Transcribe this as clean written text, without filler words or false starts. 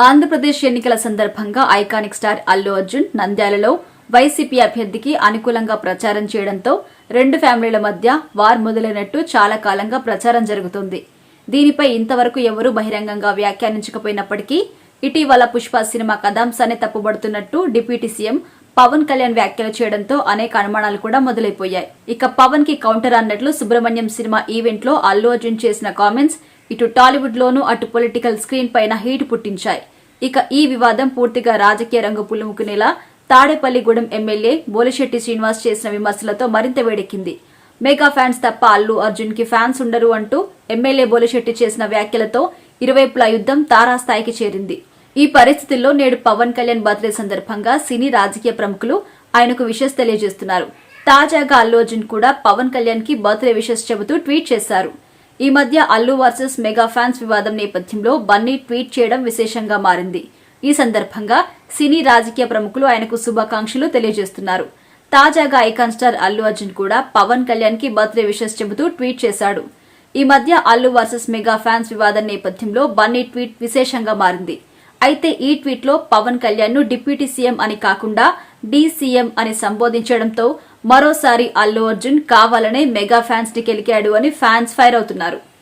ఆంధ్రప్రదేశ్ ఎన్నికల సందర్భంగా iconic star Allu Arjun నంద్యాలలో వైసీపీ అభ్యర్థికి అనుకూలంగా ప్రచారం చేయడంతో రెండు ఫ్యామిలీల మధ్య వార్ మొదలైనట్టు చాలా కాలంగా ప్రచారం జరుగుతోంది. దీనిపై ఇంతవరకు ఎవరూ బహిరంగంగా వ్యాఖ్యానించకపోయినప్పటికీ ఇటీవల పుష్ప సినిమా కథాంశాన్ని తప్పుబడుతున్నట్టు డిప్యూటీ సీఎం పవన్ కళ్యాణ్ వ్యాఖ్యలు చేయడంతో అనేక అనుమానాలు కూడా మొదలైపోయాయి. ఇక పవన్ కి కౌంటర్ అన్నట్లు సుబ్రహ్మణ్యం సినిమా ఈవెంట్ లో అల్లు అర్జున్ చేసిన కామెంట్స్ ఇటు టాలీవుడ్ లోనూ అటు పొలిటికల్ స్క్రీన్ పైన హీట్ పుట్టించాయి. ఇక ఈ వివాదం పూర్తిగా రాజకీయ రంగు పులుముకునేలా తాడేపల్లిగూడెం ఎమ్మెల్యే బోలిశెట్టి శ్రీనివాస్ చేసిన విమర్శలతో మరింత వేడెక్కింది. మెగా ఫ్యాన్స్ తప్ప అల్లు అర్జున్ కి ఫ్యాన్స్ ఉండరు అంటూ ఎమ్మెల్యే బోలిశెట్టి చేసిన వ్యాఖ్యలతో ఇరువైపులా యుద్ధం తారాస్థాయికి చేరింది. ఈ పరిస్థితుల్లో నేడు పవన్ కళ్యాణ్ బర్త్డే సందర్భంగా సినీ రాజకీయ ప్రముఖులు ఆయనకు విషెస్ తెలియజేస్తున్నారు. తాజాగా అల్లు అర్జున్ కూడా పవన్ కళ్యాణ్ కి బర్త్డే విషెస్ చెబుతూ ట్వీట్ చేశారు. ఈ మధ్య అల్లు వర్సెస్ మెగా ఫ్యాన్స్ వివాదం నేపథ్యంలో బన్నీ ట్వీట్ చేయడం విశేషంగా మారింది. ఈ సందర్భంగా సినీ రాజకీయ ప్రముఖులు ఆయనకు శుభాకాంక్షలు తెలియజేస్తున్నారు. తాజాగా ఐకాన్ స్టార్ అల్లు అర్జున్ కూడా పవన్ కళ్యాణ్ కి బర్త్డే విషెస్ చెబుతూ ట్వీట్ చేశాడు. ఈ మధ్య అల్లు వర్సెస్ మెగా ఫ్యాన్స్ వివాదం నేపథ్యంలో బన్నీ ట్వీట్ విశేషంగా మారింది. అయితే ఈ ట్వీట్ లో పవన్ కళ్యాణ్ ను డిప్యూటీ సీఎం అని కాకుండా డీసీఎం అని సంబోధించడంతో మరోసారి అల్లు అర్జున్ కావాలనే మెగా ఫ్యాన్స్ ని కెలికాడు అని ఫ్యాన్స్ ఫైర్ అవుతున్నారు.